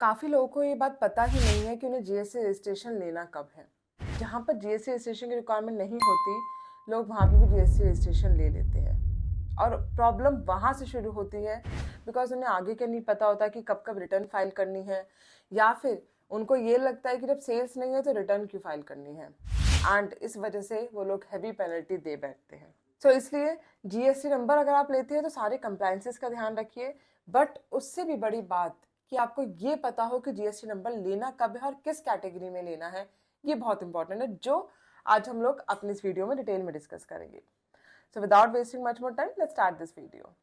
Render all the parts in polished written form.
काफ़ी लोगों को ये बात पता ही नहीं है कि उन्हें जीएसटी रजिस्ट्रेशन लेना कब है। जहाँ पर जीएसटी रजिस्ट्रेशन की रिक्वायरमेंट नहीं होती, लोग वहाँ पे भी जीएसटी रजिस्ट्रेशन ले लेते हैं और प्रॉब्लम वहाँ से शुरू होती है बिकॉज उन्हें आगे का नहीं पता होता कि कब कब रिटर्न फाइल करनी है, या फिर उनको ये लगता है कि जब सेल्स नहीं है तो रिटर्न क्यों फाइल करनी है, एंड इस वजह से वो लोग हैवी पेनल्टी दे बैठते हैं। सो इसलिए जीएसटी नंबर अगर आप लेते हैं तो सारे कंप्लायंसेस का ध्यान रखिए, बट उससे भी बड़ी बात कि आपको ये पता हो कि जीएसटी नंबर लेना कब है और किस कैटेगरी में लेना है, ये बहुत इंपॉर्टेंट है, जो आज हम लोग अपनी इस वीडियो में डिटेल में डिस्कस करेंगे। So without wasting much more time, let's start this video.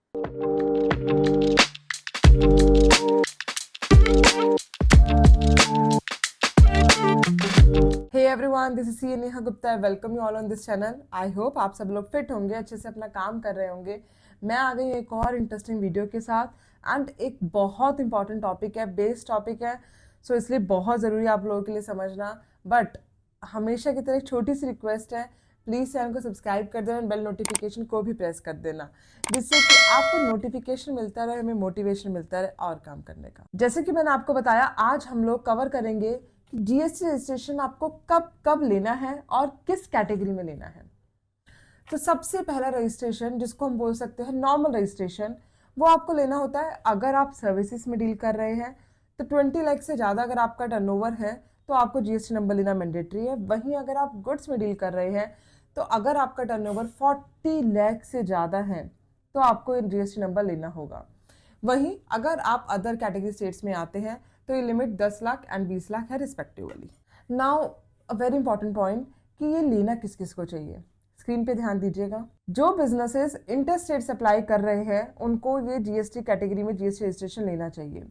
Hey everyone, this is C Neha Gupta. I welcome you all on this channel. I hope आप सब लोग फिट होंगे, अच्छे से अपना काम कर रहे होंगे। मैं आ गई एक और इंटरेस्टिंग वीडियो के साथ, एंड एक बहुत इंपॉर्टेंट टॉपिक है, बेस टॉपिक है, सो इसलिए बहुत ज़रूरी है आप लोगों के लिए समझना। बट हमेशा की तरह एक छोटी सी रिक्वेस्ट है, प्लीज़ चैनल को सब्सक्राइब कर देना, बेल नोटिफिकेशन को भी प्रेस कर देना, जिससे कि आपको नोटिफिकेशन मिलता रहे, हमें मोटिवेशन मिलता रहे और काम करने का। जैसे कि मैंने आपको बताया, आज हम लोग कवर करेंगे कि जीएसटी रजिस्ट्रेशन आपको कब कब लेना है और किस कैटेगरी में लेना है। तो सबसे पहला रजिस्ट्रेशन, जिसको हम बोल सकते हैं नॉर्मल रजिस्ट्रेशन, वो आपको लेना होता है अगर आप सर्विसेज में डील कर रहे हैं तो 20 लाख से ज़्यादा अगर आपका टर्नओवर है तो आपको जीएसटी नंबर लेना मैंडेटरी है। वहीं अगर आप गुड्स में डील कर रहे हैं तो अगर आपका टर्नओवर 40 लाख से ज़्यादा है तो आपको जीएसटी नंबर लेना होगा। वहीं अगर आप अदर कैटेगरी स्टेट्स में आते हैं तो ये लिमिट 10 लाख एंड 20 लाख है respectively. Now a very important point कि ये लेना किस किस को चाहिए, स्क्रीन पे ध्यान दीजिएगा। जो बिजनेसेस इंटर स्टेट सप्लाई कर रहे हैं उनको ये जीएसटी कैटेगरी में जीएसटी रजिस्ट्रेशन लेना चाहिए।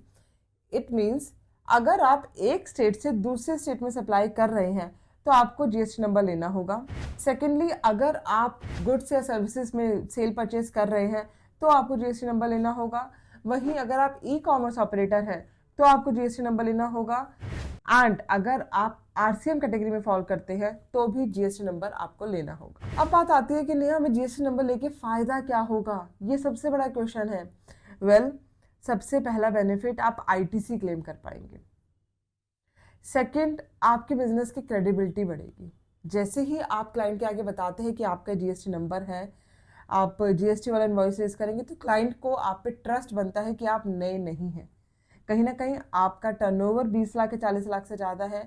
इट मीन्स अगर आप एक स्टेट से दूसरे स्टेट में सप्लाई कर रहे हैं तो आपको जीएसटी नंबर लेना होगा। सेकेंडली, अगर आप गुड्स या सर्विसेज में सेल परचेज कर रहे हैं तो आपको जीएसटी नंबर लेना होगा। वहीं अगर आप ई कॉमर्स ऑपरेटर हैं तो आपको जीएसटी नंबर लेना होगा, एंड अगर आप आरसीएम कैटेगरी में फॉलो करते हैं तो भी जीएसटी नंबर आपको लेना होगा। अब बात आती है कि नहीं, हमें जीएसटी नंबर लेके फायदा क्या होगा, ये सबसे बड़ा क्वेश्चन है। वेल, सबसे पहला बेनिफिट, आप आईटीसी क्लेम कर पाएंगे। सेकंड, आपके बिजनेस की क्रेडिबिलिटी बढ़ेगी। जैसे ही आप क्लाइंट के आगे बताते हैं कि आपका जीएसटी नंबर है, आप जीएसटी वाला इनवॉइस रेज करेंगे तो क्लाइंट को आप पे ट्रस्ट बनता है कि आप नए नहीं हैं। कहीं ना कहीं आपका टर्नओवर 20 लाख या 40 लाख से ज़्यादा है,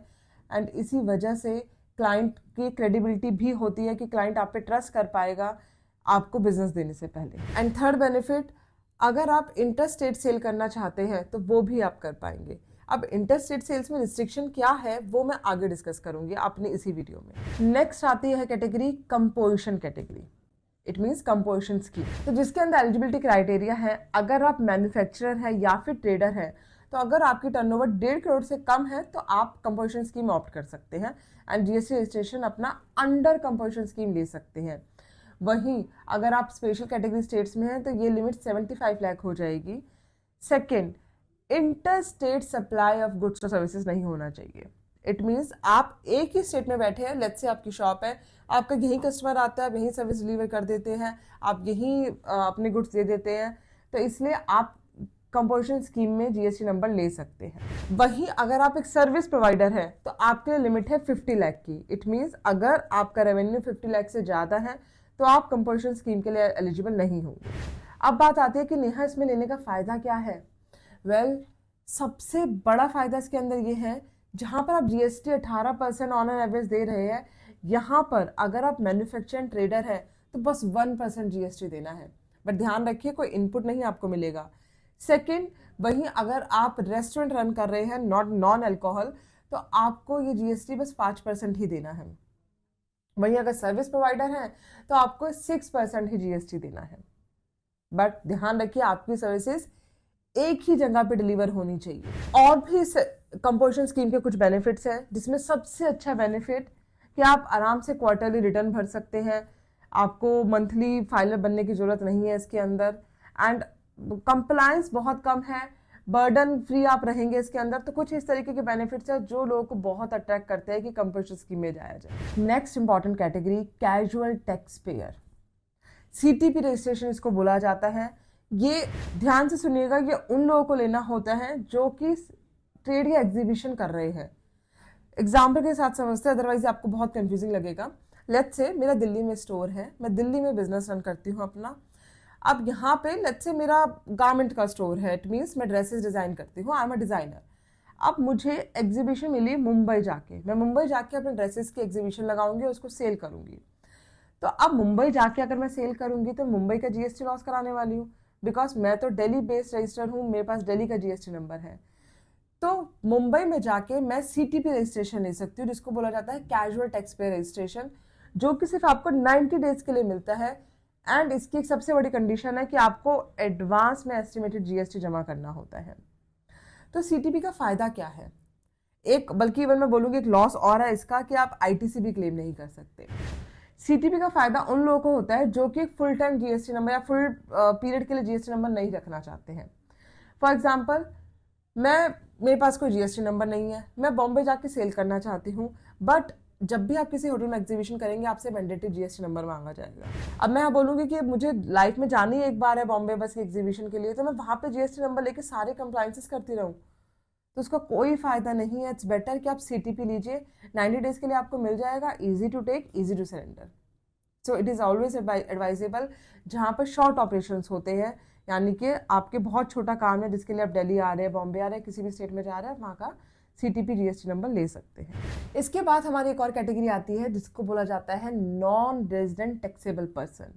एंड इसी वजह से क्लाइंट की क्रेडिबिलिटी भी होती है कि क्लाइंट आप पे ट्रस्ट कर पाएगा आपको बिजनेस देने से पहले। एंड थर्ड बेनिफिट, अगर आप इंटर स्टेट सेल करना चाहते हैं तो वो भी आप कर पाएंगे। अब इंटर स्टेट सेल्स में रिस्ट्रिक्शन क्या है वो मैं आगे डिस्कस करूंगी अपनी इसी वीडियो में। नेक्स्ट आती है category composition category. It means composition scheme, तो जिसके अंदर एलिजिबिलिटी क्राइटेरिया है, अगर आप मैन्युफैक्चरर है या फिर ट्रेडर है तो अगर आपकी टर्नओवर 1.5 करोड़ से कम है तो आप कंपोजिशन स्कीम ऑप्ट कर सकते हैं एंड जीएसटी रजिस्ट्रेशन अपना अंडर कंपोजिशन स्कीम ले सकते हैं। वहीं अगर आप स्पेशल कैटेगरी स्टेट्स में हैं तो ये लिमिट 75 लाख हो जाएगी। Second, inter state supply of goods और सर्विसेज नहीं होना चाहिए। इट मीन्स आप एक ही स्टेट में बैठे हैं, लेट्स से आपकी शॉप है, आपका यही कस्टमर आता है, आप यही सर्विस डिलीवर कर देते हैं, आप यही अपने गुड्स दे देते हैं, तो इसलिए आप कंपोजिशन स्कीम में जीएसटी नंबर ले सकते हैं। वहीं अगर आप एक सर्विस प्रोवाइडर है तो आपके लिए लिमिट है 50 लाख की। इट मीन्स अगर आपका रेवेन्यू 50 लाख से ज़्यादा है तो आप कंपोजिशन स्कीम के लिए एलिजिबल नहीं होंगे। अब बात आती है कि नेहा इसमें लेने का फ़ायदा क्या है। वेल, सबसे बड़ा फ़ायदा इसके अंदर ये है, जहाँ पर आप जीएसटी 18% ऑन एन एवरेज दे रहे हैं, यहाँ पर अगर आप मैन्युफैक्चरिंग ट्रेडर है तो बस 1% जीएसटी देना है, बट ध्यान रखिए कोई इनपुट नहीं आपको मिलेगा। सेकेंड, वहीं अगर आप रेस्टोरेंट रन कर रहे हैं नॉन अल्कोहल तो आपको ये जीएसटी बस 5% ही देना है। वहीं अगर सर्विस प्रोवाइडर है तो आपको 6% ही जीएसटी देना है, बट ध्यान रखिए आपकी सर्विसेज एक ही जगह पे डिलीवर होनी चाहिए। और भी कंपोजिशन स्कीम के कुछ बेनिफिट्स हैं, जिसमें सबसे अच्छा बेनिफिट कि आप आराम से क्वार्टरली रिटर्न भर सकते हैं, आपको मंथली फाइलर बनने की जरूरत नहीं है इसके अंदर, एंड कंप्लायंस बहुत कम है, बर्डन फ्री आप रहेंगे इसके अंदर। तो कुछ इस तरीके के बेनिफिट्स हैं जो लोगों को बहुत अट्रैक्ट करते हैं कि कंपोजिशन स्कीम में जाया जाए। Next important category, casual tax payer, CTP registration इसको बोला जाता है। ये ध्यान से सुनिएगा, ये उन लोगों को लेना होता है जो कि ट्रेड या एग्जीबिशन कर रहे हैं। एग्जाम्पल के साथ समझते हैं, अदरवाइज आपको बहुत कंफ्यूजिंग लगेगा। लेट्स से मेरा दिल्ली में स्टोर है, मैं दिल्ली में बिजनेस रन करती हूँ अपना। अब यहाँ पे लेट्स से मेरा गारमेंट का स्टोर है, इट मीन्स मैं ड्रेसेस डिज़ाइन करती हूँ, आई एम अ डिज़ाइनर। अब मुझे एग्जीबिशन मिली मुंबई जाके, मैं मुंबई जाके अपने ड्रेसेस की एग्जीबिशन लगाऊंगी और उसको सेल करूंगी। तो अब मुंबई जाके अगर मैं सेल करूंगी तो मुंबई का जीएसटी लॉस कराने वाली हूँ, बिकॉज मैं तो दिल्ली बेस्ड रजिस्टर हूँ, मेरे पास दिल्ली का जीएसटी नंबर है। तो मुंबई में जाके मैं सीटीपी रजिस्ट्रेशन ले सकती हूँ, जिसको बोला जाता है कैजुअल टैक्स पेयर रजिस्ट्रेशन, जो कि सिर्फ आपको 90 डेज के लिए मिलता है। एंड इसकी एक सबसे बड़ी कंडीशन है कि आपको एडवांस में एस्टिमेटेड जीएसटी जमा करना होता है। तो सीटीपी का फायदा क्या है? एक, बल्कि इवन मैं बोलूँगी एक लॉस और है इसका, कि आप आईटीसी भी क्लेम नहीं कर सकते। सीटीपी का फायदा उन लोगों को होता है जो कि फुल टाइम जीएसटी नंबर या फुल पीरियड के लिए जीएसटी नंबर नहीं रखना चाहते हैं। फॉर एग्जाम्पल, मेरे पास कोई जीएसटी नंबर नहीं है, मैं बॉम्बे जाके सेल करना चाहती हूँ, बट जब भी आप किसी होटल में एग्जीबिशन करेंगे आपसे मैंडेटरी जीएसटी नंबर मांगा जाएगा। अब मैं बोलूँगी कि मुझे लाइफ में जानी एक बार है बॉम्बे बस की एग्जीबिशन के लिए, तो मैं वहाँ पे जीएसटी नंबर लेके सारे कंप्लाइंसेस करती रहूँ, तो उसका कोई फायदा नहीं है। इट्स बेटर कि आप सीटीपी लीजिए, 90 डेज के लिए आपको मिल जाएगा, easy to take, easy to surrender. So it is always advisable जहाँ पर शॉर्ट ऑपरेशंस होते हैं, यानी कि आपके बहुत छोटा काम है जिसके लिए आप दिल्ली आ रहे हैं, बॉम्बे आ रहे हैं, किसी भी स्टेट में जा रहे हैं, वहाँ का सीटीपी जीएसटी नंबर ले सकते हैं। इसके बाद हमारी एक और कैटेगरी आती है जिसको बोला जाता है non resident taxable person.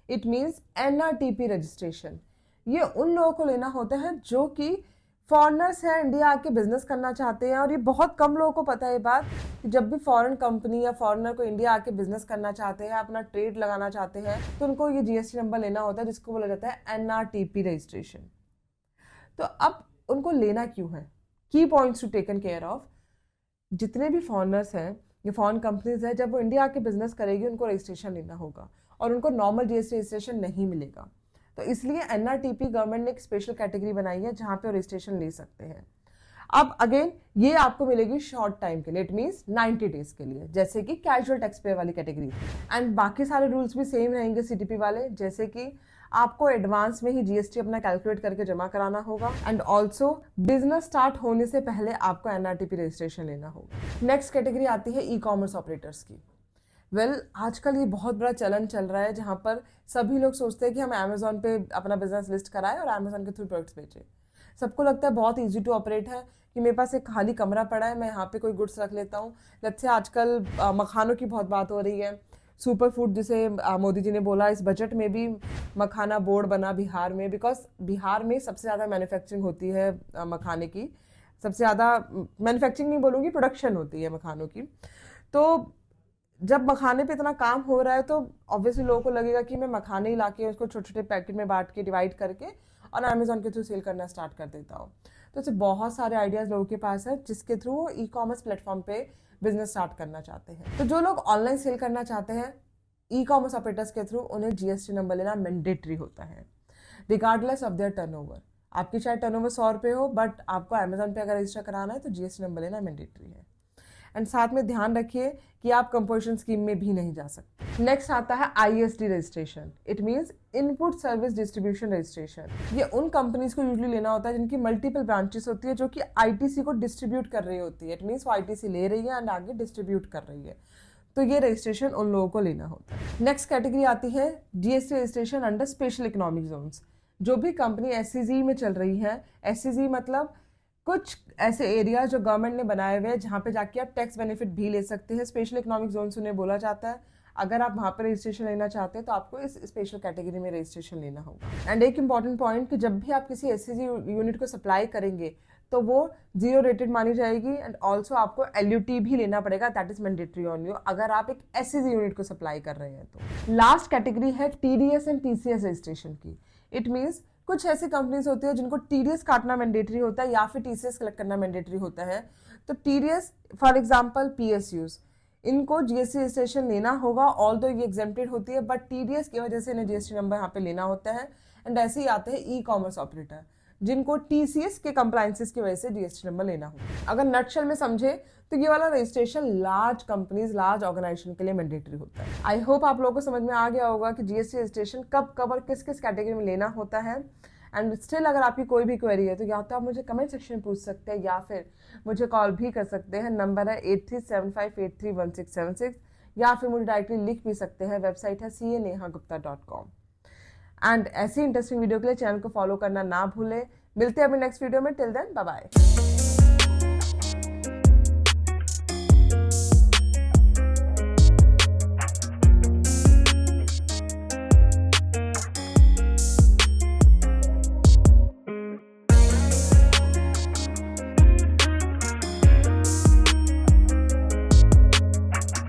It means NRTP registration. ये उन लोगों को लेना होता है जो कि फॉरेनर्स हैं, इंडिया आके बिजनेस करना चाहते हैं। और ये बहुत कम लोगों को पता है ये बात, कि जब भी फॉरेन कंपनी या फॉरेनर को इंडिया आके बिजनेस करना चाहते हैं, अपना ट्रेड लगाना चाहते हैं, तो उनको ये जीएसटी नंबर लेना होता है जिसको बोला जाता है एनआरटीपी रजिस्ट्रेशन। तो अब उनको लेना क्यों है? Key points to taken care of. जितने भी फॉरेनर्स हैं या फॉरेन कंपनीज हैं, जब वो इंडिया आके बिजनेस करेगी उनको रजिस्ट्रेशन लेना होगा और उनको नॉर्मल जीएसटी रजिस्ट्रेशन नहीं मिलेगा। तो इसलिए एनआरटीपी गवर्नमेंट ने एक स्पेशल कैटेगरी बनाई है जहाँ पे वो रजिस्ट्रेशन ले सकते हैं। अब अगेन ये आपको मिलेगी शॉर्ट टाइम के लिए, इट मीन्स 90 डेज के लिए, जैसे कि कैजुअल टैक्स पेयर वाली कैटेगरी। एंड बाकी सारे रूल्स भी सेम रहेंगे सीटीपी वाले, जैसे कि आपको एडवांस में ही जीएसटी अपना कैलकुलेट करके जमा कराना होगा, एंड ऑल्सो बिजनेस स्टार्ट होने से पहले आपको एनआरटीपी रजिस्ट्रेशन लेना होगा। नेक्स्ट कैटेगरी आती है ई कॉमर्स ऑपरेटर्स की। आजकल ये बहुत बड़ा चलन चल रहा है जहाँ पर सभी लोग सोचते हैं कि हम अमेजोन पे अपना बिजनेस लिस्ट कराएं और अमेजोन के थ्रू प्रोडक्ट्स बेचें। सबको लगता है बहुत इजी टू ऑपरेट है, कि मेरे पास एक खाली कमरा पड़ा है, मैं यहाँ पे कोई गुड्स रख लेता हूँ। जैसे आजकल मखानों की बहुत बात हो रही है, सुपर फूड जिसे मोदी जी ने बोला, इस बजट में भी मखाना बोर्ड बना बिहार में, बिकॉज बिहार में सबसे ज़्यादा मैन्युफैक्चरिंग होती है मखाने की, सबसे ज़्यादा मैन्युफैक्चरिंग नहीं बोलूँगी, प्रोडक्शन होती है मखानों की। तो जब मखाने पे इतना काम हो रहा है तो ऑब्वियसली लोगों को लगेगा कि मैं मखाने ही लाके उसको छोटे छोटे पैकेट में बांट के डिवाइड करके और अमेजोन के थ्रू सेल करना स्टार्ट कर देता हूँ। तो ऐसे बहुत सारे आइडियाज़ लोगों के पास है जिसके थ्रू वो ई कॉमर्स प्लेटफॉर्म पे बिजनेस स्टार्ट करना चाहते हैं। तो जो लोग ऑनलाइन सेल करना चाहते हैं ई कॉमर्स ऑपरेटर्स के थ्रू, उन्हें जीएसटी नंबर लेना मैंडेटरी होता है, रिगार्डलेस ऑफ देयर टर्नओवर। आपकी चाहे टर्नओवर 100 रुपये हो, बट आपको अमेजोन पे अगर रजिस्टर कराना है तो जीएसटी नंबर लेना मैंडेटरी है। एंड साथ में ध्यान रखिए कि आप कंपोजिशन स्कीम में भी नहीं जा सकते। नेक्स्ट आता है ISD registration. It means input service distribution registration. ये उन कंपनीज को यूजुअली लेना होता है जिनकी मल्टीपल ब्रांचेस होती है, जो कि आईटीसी को डिस्ट्रीब्यूट कर रही होती है। इट मींस वो आईटीसी ले रही है एंड आगे डिस्ट्रीब्यूट कर रही है, तो ये रजिस्ट्रेशन उन लोगों को लेना होता है। नेक्स्ट कैटेगरी आती है GST registration under special economic zones. जो भी कंपनी एससीजी में चल रही है, एससीजी मतलब कुछ ऐसे एरिया जो गवर्नमेंट ने बनाए हुए हैं जहाँ पे जाके आप टैक्स बेनिफिट भी ले सकते हैं, स्पेशल इकोनॉमिक जोन उन्हें बोला जाता है। अगर आप वहाँ पर रजिस्ट्रेशन लेना चाहते हैं तो आपको इस स्पेशल कैटेगरी में रजिस्ट्रेशन लेना होगा। एंड एक इंपॉर्टेंट पॉइंट कि जब भी आप किसी एससीजी यूनिट को सप्लाई करेंगे तो वो 0 रेटेड मानी जाएगी, एंड ऑल्सो आपको एलयूटी भी लेना पड़ेगा, that is mandatory on you, अगर आप एक एससीजी यूनिट को सप्लाई कर रहे हैं तो। लास्ट कैटेगरी है टीडीएस एंड टीसीएस रजिस्ट्रेशन की। इट मीन्स कुछ ऐसी कंपनीज होती है जिनको टीडीएस काटना मैंडेटरी होता है या फिर टीसीएस कलेक्ट करना मैंडेटरी होता है। तो टीडीएस फॉर एग्जांपल पीएसयूज, इनको जीएसटी रजिस्ट्रेशन लेना होगा, ऑल्दो ये एग्जेम्प्टेड होती है, बट टीडीएस की वजह से इन्हें जीएसटी नंबर यहाँ पे लेना होता है। एंड ऐसे ही आते हैं ई कॉमर्स ऑपरेटर, जिनको टीसीएस के कंप्लायंसेस की वजह से जीएसटी नंबर लेना होगा। अगर नटशेल में समझे तो ये वाला registration large companies, large organization के लिए मैंडेटरी होता है। आई होप आप लोगों को समझ में आ गया होगा कि जीएसटी रजिस्ट्रेशन कब कब और किस किस कैटेगरी में लेना होता है। एंड स्टिल अगर आपकी कोई भी क्वेरी है तो या तो आप मुझे कमेंट सेक्शन में पूछ सकते हैं या फिर मुझे कॉल भी कर सकते हैं। नंबर है 8375831676 या फिर मुझे डायरेक्टली लिख भी सकते हैं। वेबसाइट है CA-NEHAGUPTA.com। एंड ऐसी इंटरेस्टिंग वीडियो के लिए चैनल को फॉलो करना ना भूलें। मिलते हैं अभी नेक्स्ट वीडियो में। Till then bye bye.